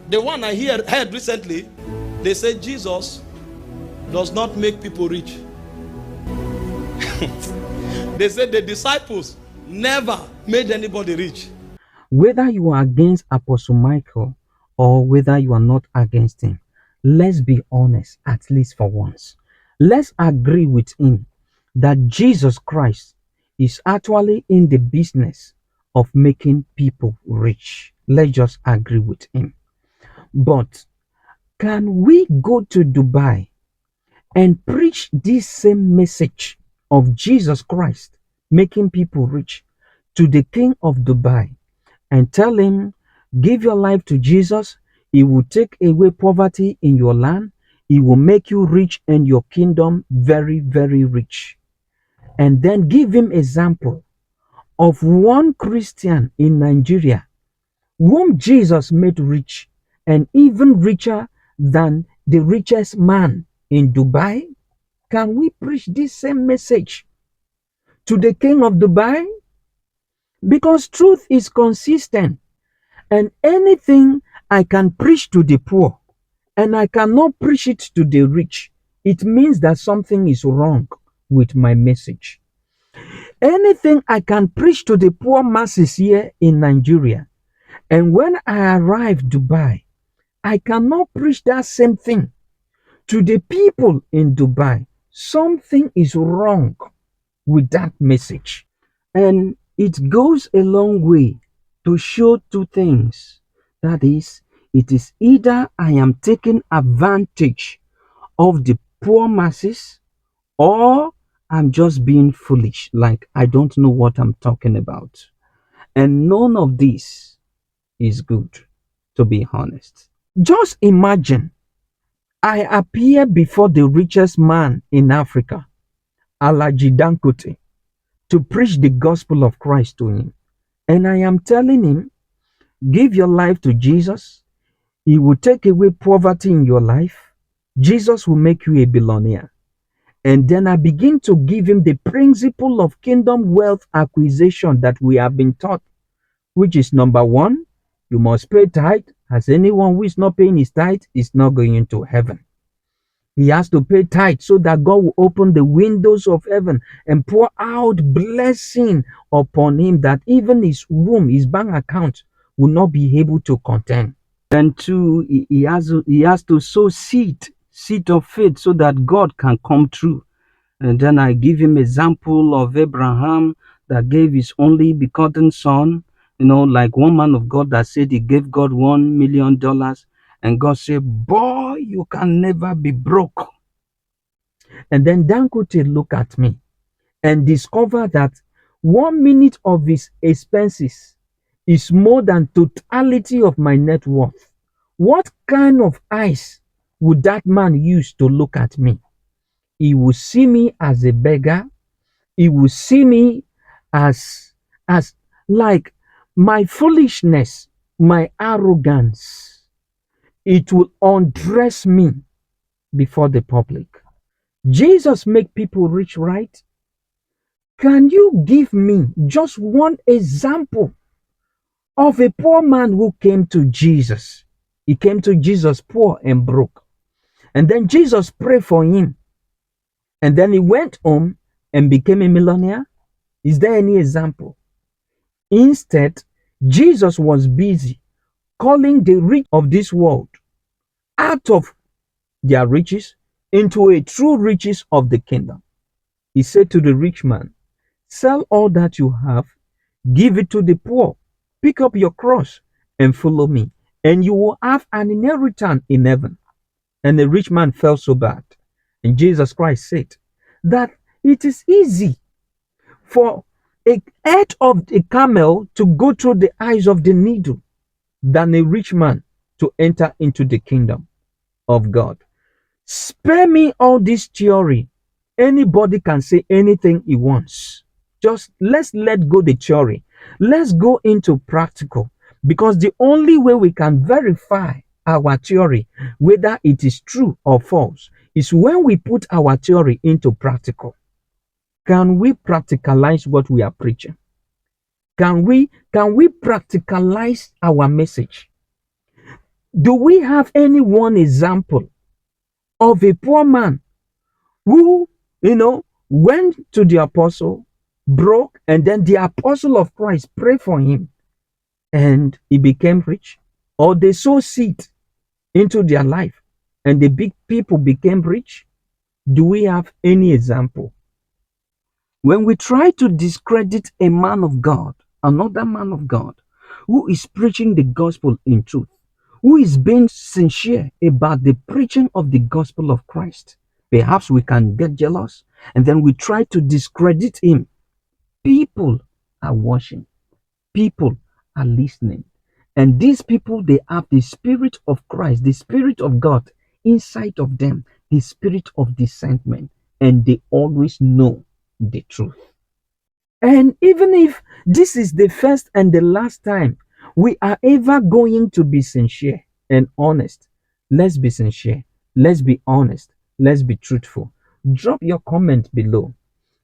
The one I heard recently, they say Jesus does not make people rich. They said the disciples never made anybody rich. Whether you are against Apostle Michael or whether you are not against him, let's be honest, at least for once. Let's agree with him that Jesus Christ is actually in the business of making people rich. Let's just agree with him. But can we go to Dubai and preach this same message of Jesus Christ making people rich to the king of Dubai and tell him, give your life to Jesus? He will take away poverty in your land. He will make you rich and your kingdom very, very rich. And then give him example of one Christian in Nigeria whom Jesus made rich and even richer than the richest man in Dubai. Can we preach this same message to the king of Dubai? Because truth is consistent, and anything I can preach to the poor and I cannot preach it to the rich, it means that something is wrong with my message. Anything I can preach to the poor masses here in Nigeria, and when I arrive Dubai, I cannot preach that same thing to the people in Dubai. Something is wrong with that message. And it goes a long way to show two things. That is, it is either I am taking advantage of the poor masses or I'm just being foolish, like I don't know what I'm talking about. And none of this is good, to be honest. Just imagine I appear before the richest man in Africa, Alaji Dankote, to preach the gospel of Christ to him. And I am telling him, give your life to Jesus. He will take away poverty in your life. Jesus will make you a billionaire. And then I begin to give him the principle of kingdom wealth acquisition that we have been taught, which is number one, you must pay tithe, as anyone who is not paying his tithe is not going into heaven. He has to pay tithe so that God will open the windows of heaven and pour out blessing upon him that even his room, his bank account will not be able to contain. Then two, he has to sow seed of faith so that God can come through. And then I give him example of Abraham that gave his only begotten son, like one man of God that said he gave God $1 million, and God said, boy, you can never be broke. And then Dangote look at me and discover that 1 minute of his expenses is more than totality of my net worth. What kind of eyes would that man use to look at me? He will see me as a beggar. He will see me as like my foolishness, my arrogance. It will undress me before the public. Jesus make people rich, right? Can you give me just one example of a poor man who came to Jesus? He came to Jesus poor and broke. And then Jesus prayed for him. And then he went home and became a millionaire. Is there any example? Instead, Jesus was busy calling the rich of this world out of their riches into a true riches of the kingdom. He said to the rich man, sell all that you have, give it to the poor, pick up your cross and follow me, and you will have an inheritance in heaven. And the rich man felt so bad. And Jesus Christ said that it is easy for a head of a camel to go through the eyes of the needle than a rich man to enter into the kingdom of God. Spare me all this theory. Anybody can say anything he wants. Just let's let go the theory. Let's go into practical, because the only way we can verify our theory, whether it is true or false, is when we put our theory into practical. Can we practicalize what we are preaching? Can we practicalize our message? Do we have any one example of a poor man who, went to the apostle, broke, and then the apostle of Christ prayed for him and he became rich? Or they sow seed into their life and the big people became rich? Do we have any example? When we try to discredit a man of God, another man of God, who is preaching the gospel in truth, who is being sincere about the preaching of the gospel of Christ, perhaps we can get jealous and then we try to discredit him. People are watching, people are listening, and these people, they have the spirit of Christ, the spirit of God inside of them, the spirit of discernment, and they always know the truth. And even if this is the first and the last time we are ever going to be sincere and honest, let's be sincere, let's be honest, let's be truthful. Drop your comment below.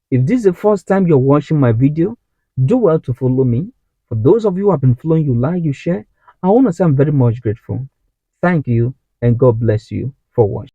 If this is the first time you're watching my video, do well to follow me. For those of you who have been following, you like, you share, I want to say I'm very much grateful. Thank you, and God bless you for watching.